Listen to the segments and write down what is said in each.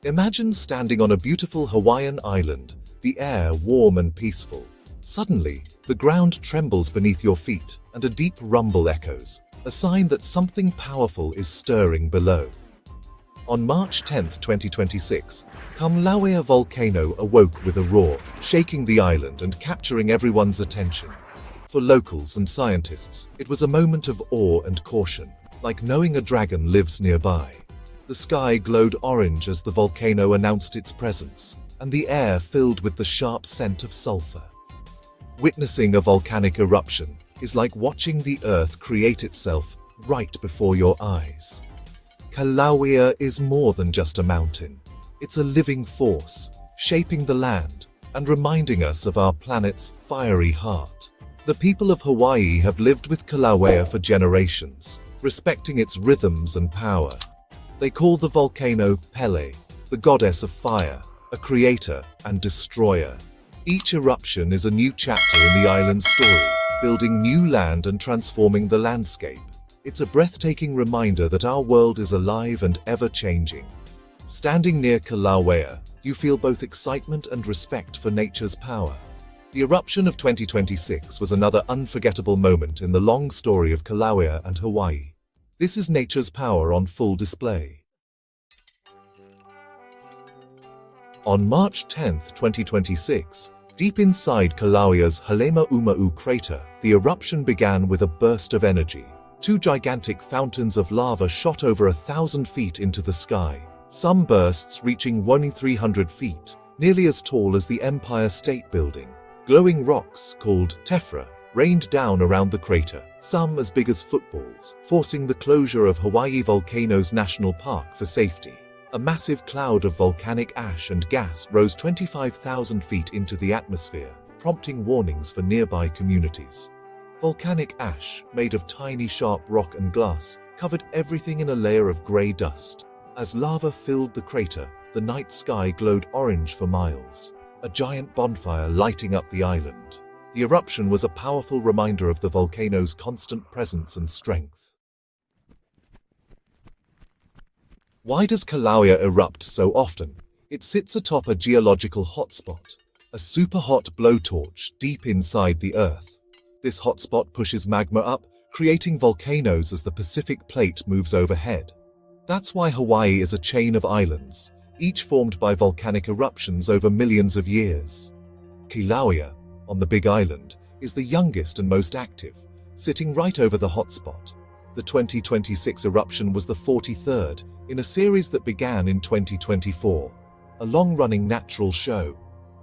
Imagine standing on a beautiful Hawaiian island, the air warm and peaceful. Suddenly, the ground trembles beneath your feet and a deep rumble echoes, a sign that something powerful is stirring below. On March 10, 2026, Kilauea volcano awoke with a roar, shaking the island and capturing everyone's attention. For locals and scientists, it was a moment of awe and caution, like knowing a dragon lives nearby. The sky glowed orange as the volcano announced its presence, and the air filled with the sharp scent of sulfur. Witnessing a volcanic eruption is like watching the earth create itself right before your eyes. Kilauea is more than just a mountain. It's a living force, shaping the land and reminding us of our planet's fiery heart. The people of Hawaii have lived with Kilauea for generations, respecting its rhythms and power. They call the volcano Pele, the goddess of fire, a creator and destroyer. Each eruption is a new chapter in the island's story, building new land and transforming the landscape. It's a breathtaking reminder that our world is alive and ever-changing. Standing near Kilauea, you feel both excitement and respect for nature's power. The eruption of 2026 was another unforgettable moment in the long story of Kilauea and Hawaii. This is nature's power on full display. On March 10, 2026, deep inside Kilauea's Halemaʻumaʻu Crater, the eruption began with a burst of energy. Two gigantic fountains of lava shot over 1,000 feet into the sky, some bursts reaching 1,300 feet, nearly as tall as the Empire State Building. Glowing rocks, called tephra, rained down around the crater, some as big as footballs, forcing the closure of Hawaii Volcanoes National Park for safety. A massive cloud of volcanic ash and gas rose 25,000 feet into the atmosphere, prompting warnings for nearby communities. Volcanic ash, made of tiny sharp rock and glass, covered everything in a layer of grey dust. As lava filled the crater, the night sky glowed orange for miles, a giant bonfire lighting up the island. The eruption was a powerful reminder of the volcano's constant presence and strength. Why does Kilauea erupt so often? It sits atop a geological hotspot, a super-hot blowtorch deep inside the Earth. This hotspot pushes magma up, creating volcanoes as the Pacific Plate moves overhead. That's why Hawaii is a chain of islands, each formed by volcanic eruptions over millions of years. Kilauea, on the Big Island, is the youngest and most active, sitting right over the hotspot. The 2026 eruption was the 43rd in a series that began in 2024, a long-running natural show.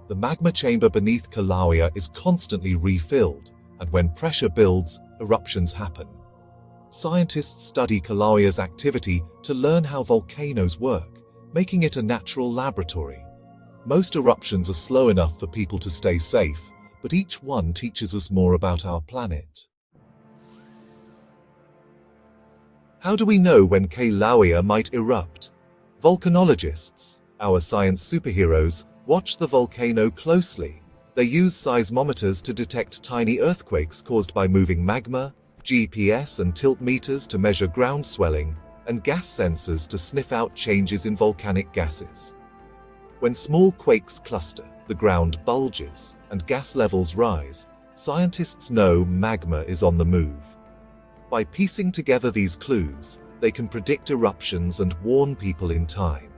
The magma chamber beneath Kilauea is constantly refilled, and when pressure builds, eruptions happen. Scientists study Kilauea's activity to learn how volcanoes work, making it a natural laboratory. Most eruptions are slow enough for people to stay safe, but each one teaches us more about our planet. How do we know when Kilauea might erupt? Volcanologists, our science superheroes, watch the volcano closely. They use seismometers to detect tiny earthquakes caused by moving magma, GPS and tilt meters to measure ground swelling, and gas sensors to sniff out changes in volcanic gases. When small quakes cluster, the ground bulges, and gas levels rise, scientists know magma is on the move. By piecing together these clues, they can predict eruptions and warn people in time.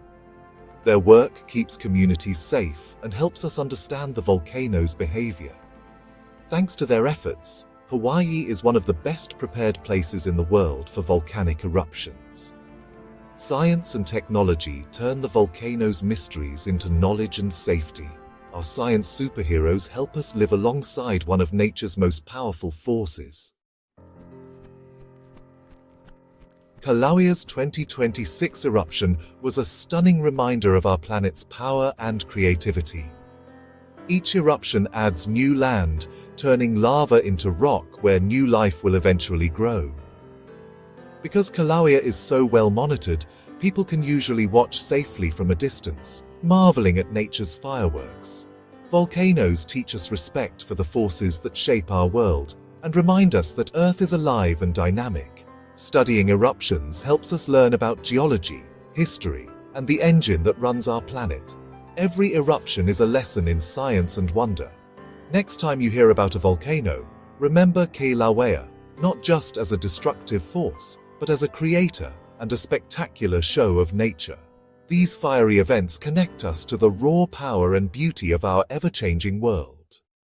Their work keeps communities safe and helps us understand the volcano's behavior. Thanks to their efforts, Hawaii is one of the best prepared places in the world for volcanic eruptions. Science and technology turn the volcano's mysteries into knowledge and safety. Our science superheroes help us live alongside one of nature's most powerful forces. Kilauea's 2026 eruption was a stunning reminder of our planet's power and creativity. Each eruption adds new land, turning lava into rock where new life will eventually grow. Because Kilauea is so well monitored, people can usually watch safely from a distance, marveling at nature's fireworks. Volcanoes teach us respect for the forces that shape our world and remind us that Earth is alive and dynamic. Studying eruptions helps us learn about geology, history, and the engine that runs our planet. Every eruption is a lesson in science and wonder. Next time you hear about a volcano, remember Kilauea, not just as a destructive force, but as a creator and a spectacular show of nature. These fiery events connect us to the raw power and beauty of our ever-changing world.